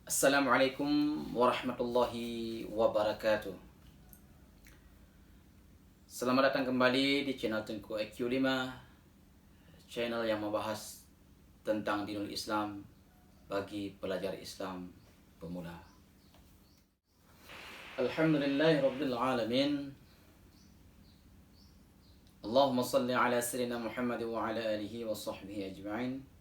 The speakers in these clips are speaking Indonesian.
Assalamualaikum warahmatullahi wabarakatuh. Selamat datang kembali di channel Tengku IQ5, channel yang membahas tentang dinul Islam bagi pelajar Islam pemula. Alhamdulillahirabbil alamin. Allahumma salli ala sayyidina Muhammad wa ala alihi wa sahbihi ajma'in.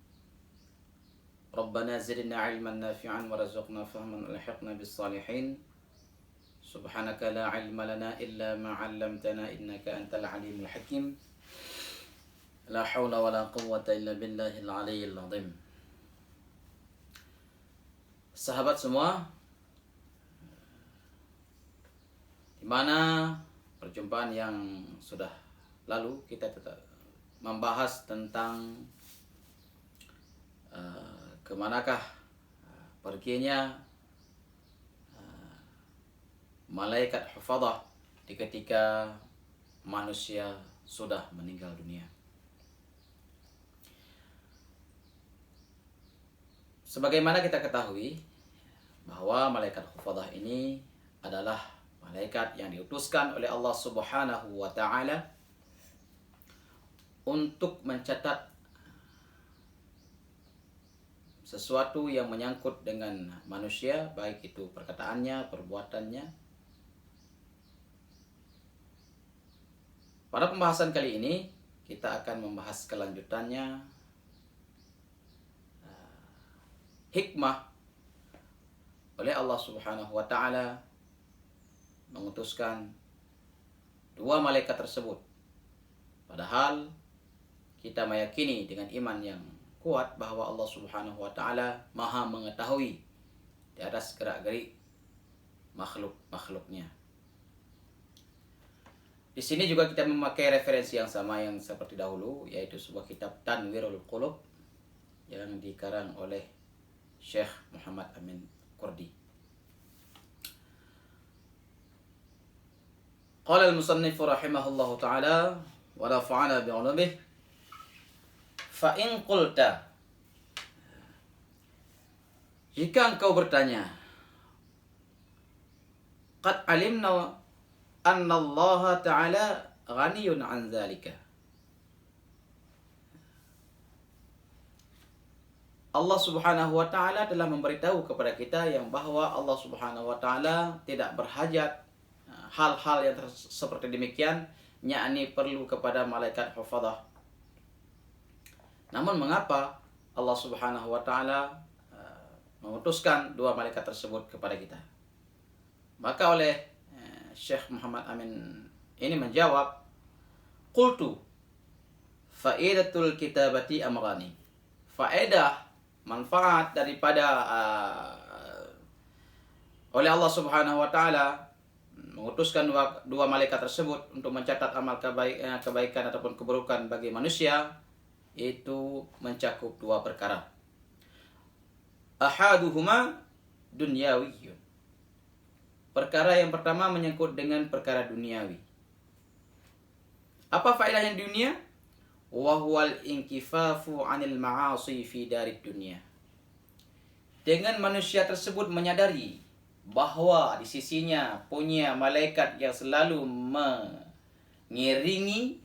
ربنا زدنا علما نافعا ورزقنا فهما والحقنا بالصالحين سبحانك لا علم لنا إلا ما علمتنا إنك أنت العليم الحكيم لا حول ولا قوة إلا بالله العلي العظيم. Sahabat semua, di mana perjumpaan yang sudah lalu kita tetap membahas tentang kemanakah perginya malaikat hufadah ketika manusia sudah meninggal dunia. Sebagaimana kita ketahui bahwa malaikat hufadah ini adalah malaikat yang diutuskan oleh Allah Subhanahu wa taala untuk mencatat sesuatu yang menyangkut dengan manusia, baik itu perkataannya, perbuatannya. Pada pembahasan kali ini kita akan membahas kelanjutannya, hikmah oleh Allah Subhanahu wa taala mengutuskan dua malaikat tersebut. Padahal kita meyakini dengan iman yang kuat bahwa Allah Subhanahu wa taala Maha mengetahui di atas gerak-gerik makhluk-makhluknya. Di sini juga kita memakai referensi yang sama yang seperti dahulu, yaitu sebuah kitab Tanwirul Qulub yang dikarang oleh Syekh Muhammad Amin Qurdi. Qala al-musannif rahimahullahu taala wa nafa'ana bi'ulumihi fa in qulta, jika engkau bertanya, qad alimna anna Allah ta'ala ghaniyun an dzalika, Allah Subhanahu wa taala telah memberitahu kepada kita yang bahwa Allah Subhanahu wa taala tidak berhajat hal-hal yang seperti demikian, yakni perlu kepada malaikat hufadah. Namun mengapa Allah Subhanahu wa taala mengutuskan dua malaikat tersebut kepada kita? Maka oleh Syekh Muhammad Amin ini menjawab, qultu faidatul kitabati amrani. Faedah, manfaat daripada oleh Allah Subhanahu wa taala mengutuskan dua malaikat tersebut untuk mencatat amal kebaikan ataupun keburukan bagi manusia, itu mencakup dua perkara. Ahaduhuma dunyawiyun. Perkara yang pertama menyangkut dengan perkara duniawi. Apa faedah yang dunia? Wa huwal inkifafu 'anil ma'asi fi darid dunya. Dengan manusia tersebut menyadari bahwa di sisinya punya malaikat yang selalu mengiringi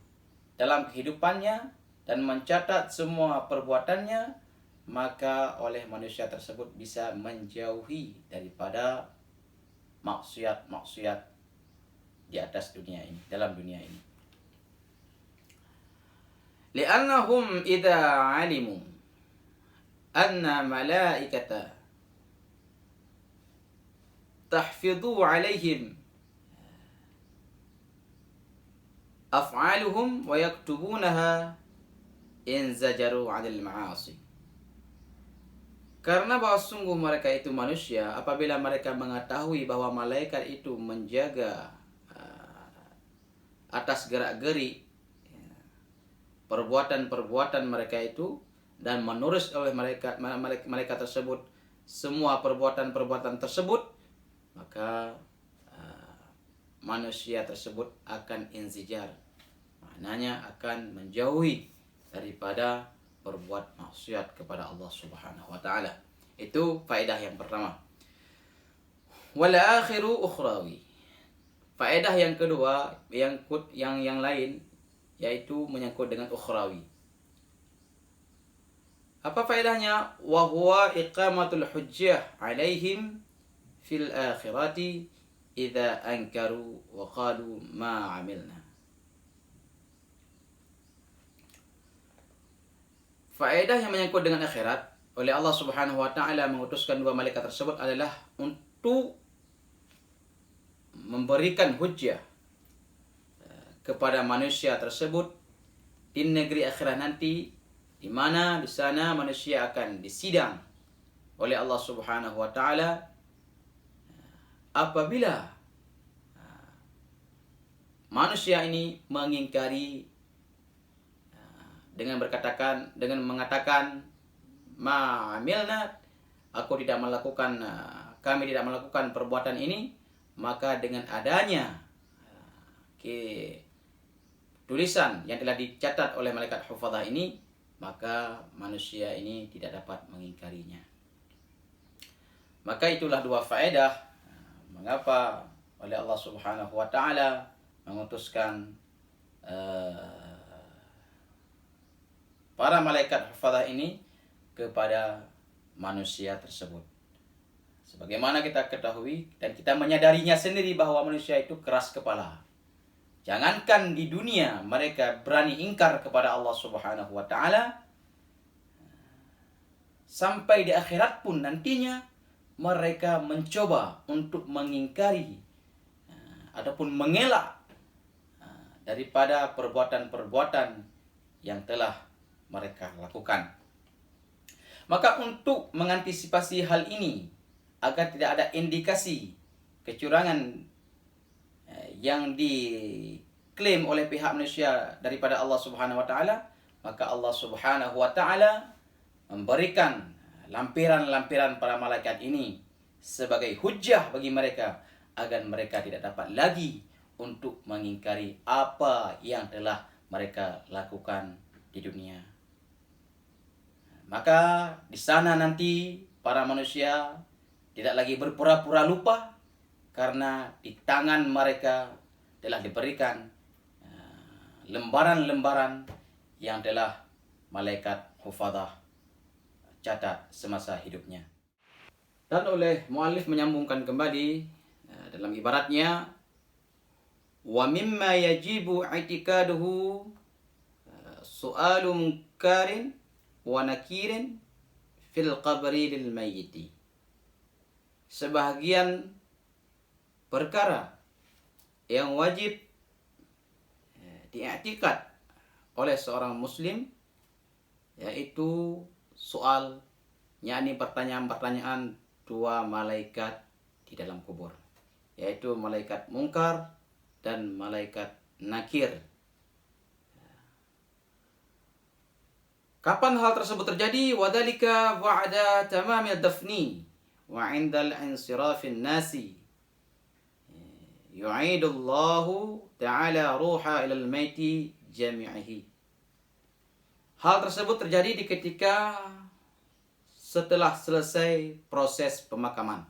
dalam kehidupannya dan mencatat semua perbuatannya, maka oleh manusia tersebut bisa menjauhi daripada maksiat-maksiat di atas dunia ini, dalam dunia ini. Li'annahum idza 'alimu anna malaikata tahfidhu 'alaihim af'aluhum wa yaktubunaha inzajaru 'anil ma'asi. Karena bahwa sungguh mereka itu manusia, apabila mereka mengetahui bahwa malaikat itu menjaga atas gerak-gerik perbuatan-perbuatan mereka itu dan menulis oleh mereka tersebut semua perbuatan-perbuatan tersebut, maka manusia tersebut akan inzijar, maknanya akan menjauhi daripada berbuat maksiat kepada Allah Subhanahu wa taala. Itu faedah yang pertama. Wal akhiru ukhrawi. Faedah yang kedua yang lain yaitu menyangkut dengan ukhrawi. Apa faedahnya? Wa huwa iqamatul hujjah alaihim fil akhirati idza ankaru wa qalu ma amilna. Faedah yang menyangkut dengan akhirat oleh Allah Subhanahu wa taala mengutuskan dua malaikat tersebut adalah untuk memberikan hujjah kepada manusia tersebut di negeri akhirat nanti, di mana di sana manusia akan disidang oleh Allah Subhanahu wa taala apabila manusia ini mengingkari dengan mengatakan ma'amilna, kami tidak melakukan perbuatan ini. Maka dengan adanya tulisan yang telah dicatat oleh malaikat hufadzah ini, maka manusia ini tidak dapat mengingkarinya. Maka itulah dua faedah mengapa oleh Allah Subhanahu wa taala mengutuskan para malaikat hufadzah ini kepada manusia tersebut. Sebagaimana kita ketahui dan kita menyadarinya sendiri bahwa manusia itu keras kepala. Jangankan di dunia mereka berani ingkar kepada Allah Subhanahu wa taala, sampai di akhirat pun nantinya mereka mencoba untuk mengingkari ataupun mengelak daripada perbuatan-perbuatan yang telah mereka lakukan. Maka untuk mengantisipasi hal ini, agar tidak ada indikasi kecurangan yang diklaim oleh pihak manusia daripada Allah Subhanahu wa taala, maka Allah Subhanahu wa taala memberikan lampiran-lampiran para malaikat ini sebagai hujjah bagi mereka agar mereka tidak dapat lagi untuk mengingkari apa yang telah mereka lakukan di dunia. Maka di sana nanti para manusia tidak lagi berpura-pura lupa, karena di tangan mereka telah diberikan lembaran-lembaran yang telah malaikat hufadzah catat semasa hidupnya. Dan oleh muallif menyambungkan kembali dalam ibaratnya, wa mimma yajibu i'tikaduhu su'alu munkarin wa nakirin fil qabri lil mayyiti. Sebahagian perkara yang wajib diiktikad oleh seorang muslim, yaitu soal, yakni pertanyaan-pertanyaan dua malaikat di dalam kubur, yaitu malaikat mungkar dan malaikat nakir. Kapan hal tersebut terjadi? Wadzalika ba'da tamamid dafni wa 'indal insirafin nasi yu'idullahu ta'ala ruha ilal maiti jami'ihi. Hal tersebut terjadi di ketika setelah selesai proses pemakaman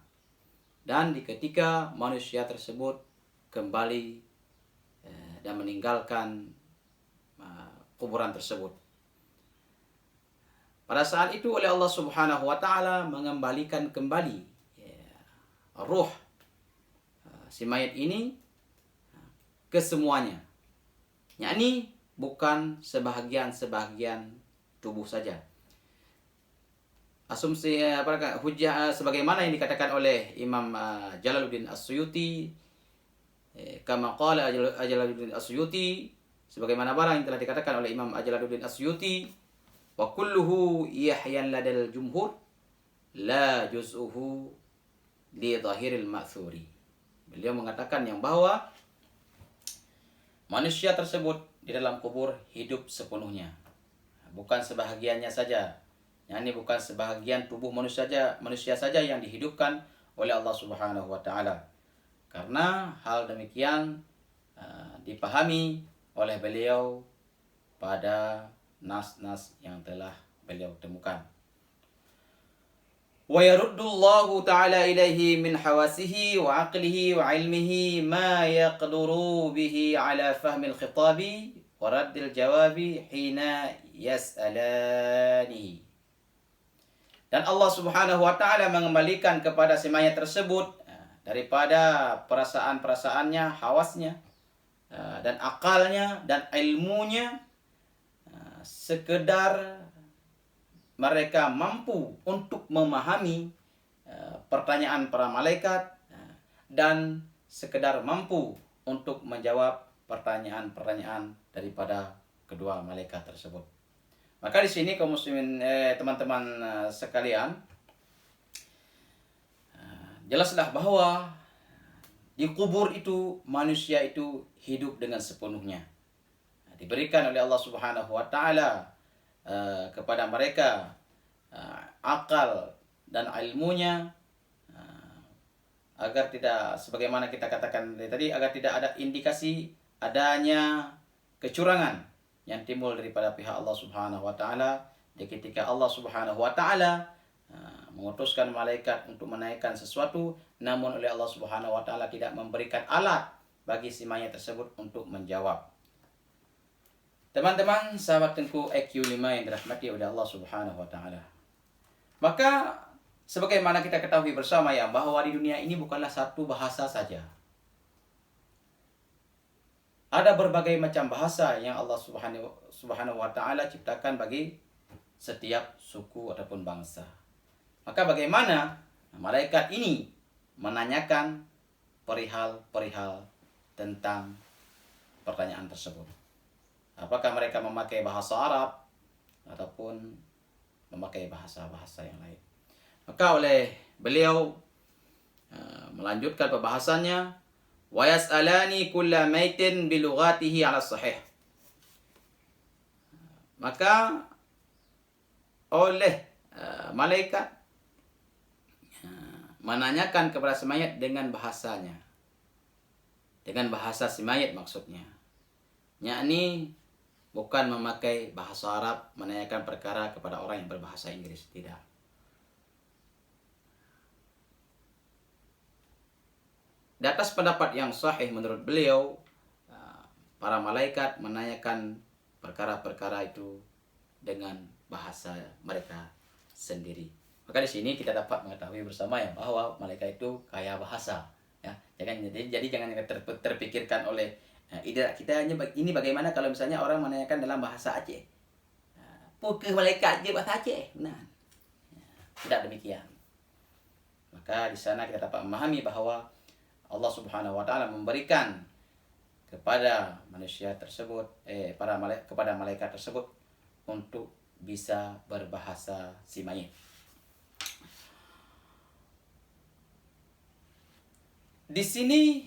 dan di ketika manusia tersebut kembali dan meninggalkan kuburan tersebut. Pada saat itu oleh Allah Subhanahu wa taala mengembalikan kembali ruh si mayat ini ke semuanya. Yakni bukan sebahagian-sebahagian tubuh saja. Asumsi hujjah sebagaimana yang dikatakan oleh Imam Jalaluddin As-Suyuti, kama qala Jalaluddin As-Suyuti, sebagaimana barang yang telah dikatakan oleh Imam Jalaluddin As-Suyuti, wa kulluhu yahyan ladal jumhur la juz'uhu li zahiril ma'thuri. Beliau mengatakan yang bahwa manusia tersebut di dalam kubur hidup sepenuhnya, bukan sebahagiannya saja. Yani bukan sebahagian tubuh manusia saja yang dihidupkan oleh Allah Subhanahu wa taala. Karena hal demikian dipahami oleh beliau pada nas-nas yang telah beliau temukan. wa yaruddullahu ta'ala ilaihi min hawasihi wa aqlihi wa ilmihi ma yaqduru bihi ala fahmil khitabi wa raddil jawabi hina yas'alani. Dan Allah Subhanahu wa taala mengembalikan kepada si mayat tersebut daripada perasaan-perasaannya, hawasnya, dan akalnya dan ilmunya, sekedar mereka mampu untuk memahami pertanyaan para malaikat dan sekedar mampu untuk menjawab pertanyaan-pertanyaan daripada kedua malaikat tersebut. Maka di sini kaum muslimin, teman-teman sekalian, jelaslah bahwa di kubur itu manusia itu hidup dengan sepenuhnya. Diberikan oleh Allah Subhanahu wa taala kepada mereka akal dan ilmunya, agar tidak, sebagaimana kita katakan tadi, agar tidak ada indikasi adanya kecurangan yang timbul daripada pihak Allah Subhanahu wa taala ketika Allah Subhanahu wa taala mengutuskan malaikat untuk menaikkan sesuatu, namun oleh Allah Subhanahu wa taala tidak memberikan alat bagi si mayat tersebut untuk menjawab. Teman-teman, sahabat Tengku IQ5 yang dirahmati oleh Allah Subhanahu wa taala. Maka sebagaimana kita ketahui bersama ya, bahwa di dunia ini bukanlah satu bahasa saja. Ada berbagai macam bahasa yang Allah Subhanahu wa taala ciptakan bagi setiap suku ataupun bangsa. Maka bagaimana malaikat ini menanyakan perihal-perihal tentang pertanyaan tersebut? Apakah mereka memakai bahasa Arab ataupun memakai bahasa-bahasa yang lain? Maka oleh beliau melanjutkan pembahasannya, wa yas'alani kulla maitin bi lughatihi 'ala sahih. Maka oleh malaikat menanyakan kepada si mayat dengan bahasanya, dengan bahasa si mayat maksudnya, yakni bukan memakai bahasa Arab menanyakan perkara kepada orang yang berbahasa Inggris, tidak. Di atas pendapat yang sahih menurut beliau, para malaikat menanyakan perkara-perkara itu dengan bahasa mereka sendiri. Maka di sini kita dapat mengetahui bersama ya, bahwa malaikat itu kaya bahasa. Ya, jadi jangan terpikirkan oleh ide kita ini bagaimana kalau misalnya orang menanyakan dalam bahasa Aceh. Pukul malaikat je bahasa Aceh. Nah, tidak demikian. Maka di sana kita dapat memahami bahwa Allah Subhanahu wa taala memberikan kepada manusia tersebut kepada malaikat tersebut untuk bisa berbahasa si mayit. Di sini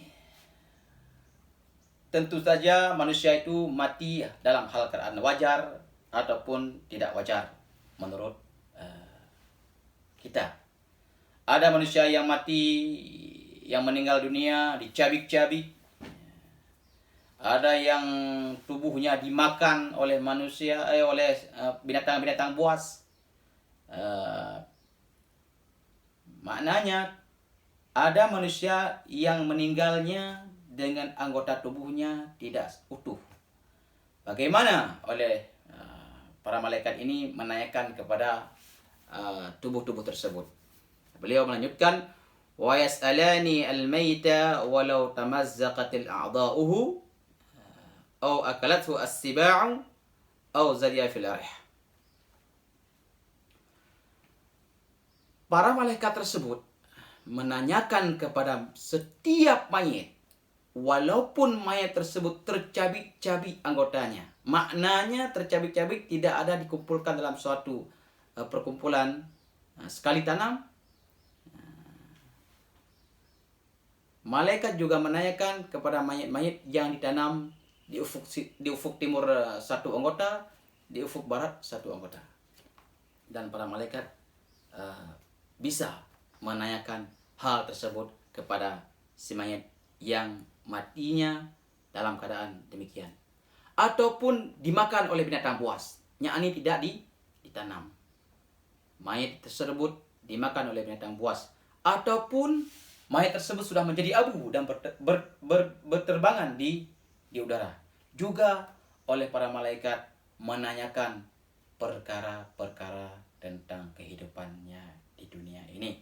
tentu saja manusia itu mati dalam hal keadaan wajar ataupun tidak wajar menurut kita. Ada manusia yang mati, yang meninggal dunia dicabik-cabik. Ada yang tubuhnya dimakan oleh manusia, oleh binatang-binatang buas. Maknanya ada manusia yang meninggalnya dengan anggota tubuhnya tidak utuh. Bagaimana oleh para malaikat ini menanyakan kepada tubuh-tubuh tersebut? Beliau melanjutkan, wa yas'alani al-mayta walau tamazzaqat al-a'dha'uhu aw akalathu as-siba'u aw zariya fil arih. Para malaikat tersebut menanyakan kepada setiap mayat, walaupun mayat tersebut tercabik-cabik anggotanya. Maknanya tercabik-cabik tidak ada dikumpulkan dalam suatu perkumpulan sekali tanam. Malaikat juga menanyakan kepada mayat-mayat yang ditanam di ufuk timur satu anggota, di ufuk barat satu anggota. Dan para malaikat bisa menanyakan hal tersebut kepada si mayat yang matinya dalam keadaan demikian, ataupun dimakan oleh binatang buas, yakni tidak ditanam. Mayat tersebut dimakan oleh binatang buas, ataupun mayat tersebut sudah menjadi abu dan berterbangan di udara. Juga oleh para malaikat menanyakan perkara-perkara tentang kehidupannya di dunia ini.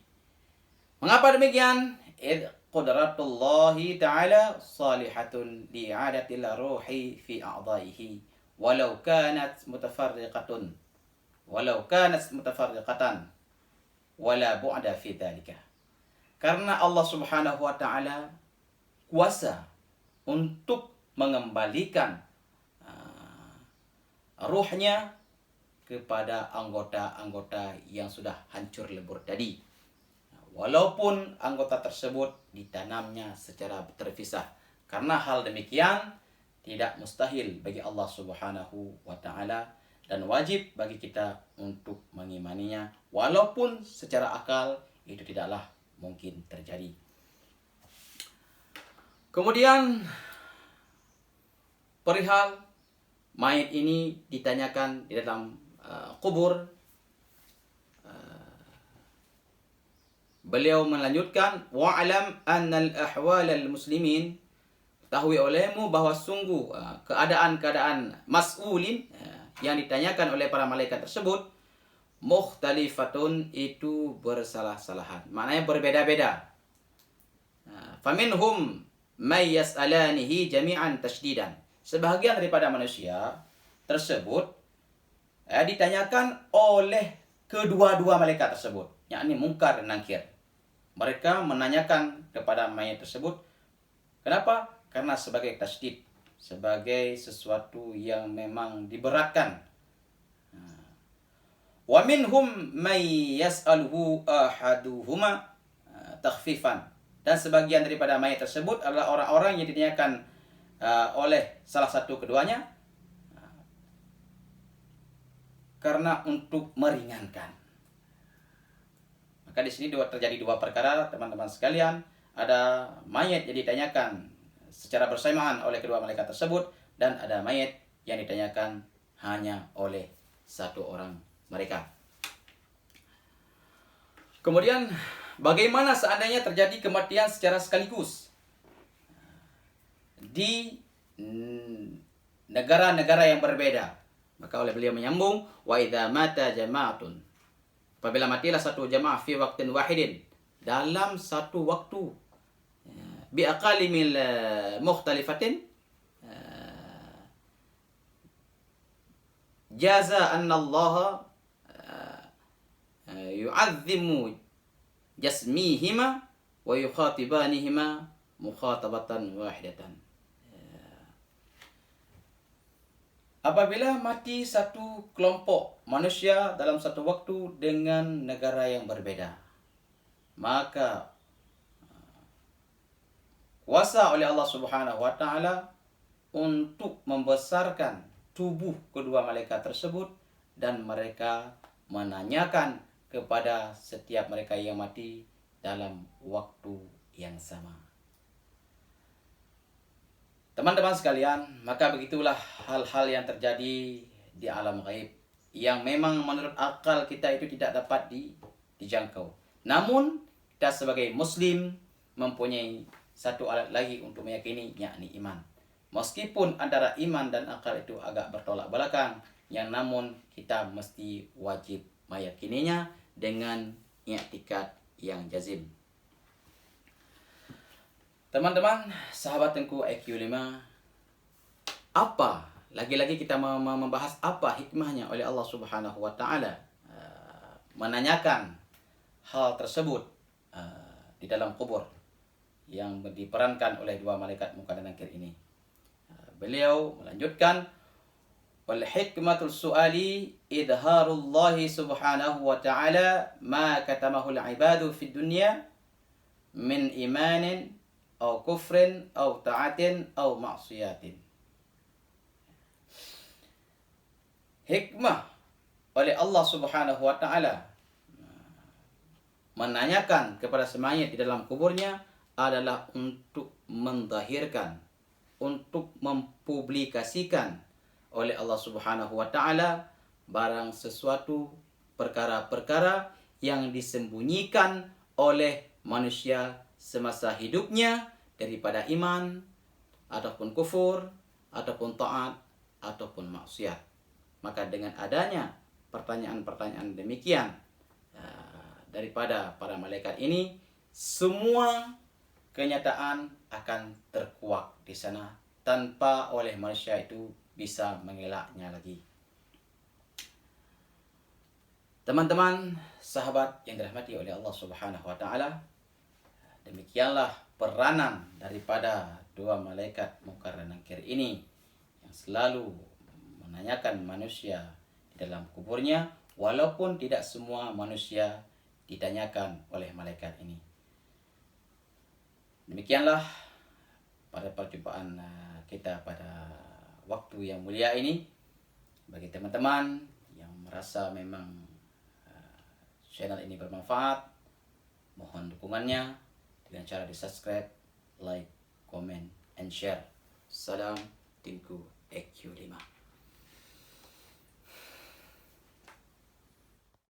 Mengapa demikian? Qudratullahi ta'ala salihatun li'adatil ruhi fi a'daihi walau kanat mutafarriqatan wala bu'da fi dhalika. Karena Allah Subhanahu wa taala kuasa untuk mengembalikan ruhnya kepada anggota-anggota yang sudah hancur lebur tadi, walaupun anggota tersebut ditanamnya secara terpisah. Karena hal demikian tidak mustahil bagi Allah Subhanahu wa taala dan wajib bagi kita untuk mengimaninya, walaupun secara akal itu tidaklah mungkin terjadi. Kemudian perihal mayat ini ditanyakan di dalam kubur, beliau melanjutkan, wa'alam annal ahwalal muslimin, ketahui olehmu bahwa sungguh keadaan-keadaan mas'ulin yang ditanyakan oleh para malaikat tersebut, mukhtalifatun, itu bersalah-salahan, maknanya berbeda-beda. Faminhum may yas'alanihi jami'an tashdidan, sebahagian daripada manusia tersebut ditanyakan oleh kedua-dua malaikat tersebut, yakni Munkar dan Nakir. Mereka menanyakan kepada mayat tersebut. Kenapa? Karena sebagai tasdid, sebagai sesuatu yang memang diberatkan. Wa minhum may yas'aluhu ahaduhuma takhfifan, dan sebagian daripada mayat tersebut adalah orang-orang yang ditanyakan oleh salah satu keduanya karena untuk meringankan. Maka di sini terjadi dua perkara, teman-teman sekalian. Ada mayat yang ditanyakan secara bersamaan oleh kedua malaikat tersebut, dan ada mayat yang ditanyakan hanya oleh satu orang mereka. Kemudian bagaimana seandainya terjadi kematian secara sekaligus di negara-negara yang berbeda? Maka oleh beliau menyambung, wa idza mata jama'atun, apabila matilah satu jamaah fi waqtin wahidin, dalam satu waktu, bi aqalimil mukhtalifatin, jaza anna Allah yu'azzimu jasmihima wa yukhatibanihima mukhatabatan wahidatan. Apabila mati satu kelompok manusia dalam satu waktu dengan negara yang berbeda, maka kuasa oleh Allah Subhanahu wa taala untuk membesarkan tubuh kedua malaikat tersebut, dan mereka menanyakan kepada setiap mereka yang mati dalam waktu yang sama. Teman-teman sekalian, maka begitulah hal-hal yang terjadi di alam gaib yang memang menurut akal kita itu tidak dapat dijangkau. Namun kita sebagai muslim mempunyai satu alat lagi untuk meyakini, yakni iman. Meskipun antara iman dan akal itu agak bertolak belakang, yang namun kita mesti wajib meyakininya dengan i'tikad yang jazim. Teman-teman, sahabat Tengku IQ 5, apa? Lagi-lagi kita membahas apa hikmahnya oleh Allah Subhanahu wa taala menanyakan hal tersebut di dalam kubur yang diperankan oleh dua malaikat Munkar dan Nakir ini. Beliau melanjutkan, wal hikmatul su'ali idharullahi subhanahu wa ta'ala ma katamahu al-ibadu fid dunya min imanin aw kufrin aw ta'atin aw ma'siyatin. Hikmah oleh Allah Subhanahu wa taala menanyakan kepada semayat di dalam kuburnya adalah untuk mendahirkan, untuk mempublikasikan oleh Allah Subhanahu wa taala barang sesuatu perkara-perkara yang disembunyikan oleh manusia semasa hidupnya daripada iman, ataupun kufur, ataupun taat, ataupun maksiat. Maka dengan adanya pertanyaan-pertanyaan demikian daripada para malaikat ini, semua kenyataan akan terkuak di sana tanpa oleh manusia itu bisa mengelaknya lagi. Teman-teman, sahabat yang dirahmati oleh Allah Subhanahu wa taala, demikianlah peranan daripada dua malaikat Munkar dan Nakir ini yang selalu menanyakan manusia di dalam kuburnya, walaupun tidak semua manusia ditanyakan oleh malaikat ini. Demikianlah pada perjumpaan kita pada waktu yang mulia ini. Bagi teman-teman yang merasa memang channel ini bermanfaat, mohon dukungannya dengan cara di subscribe, like, comment, and share. Salam Tinku EQ5.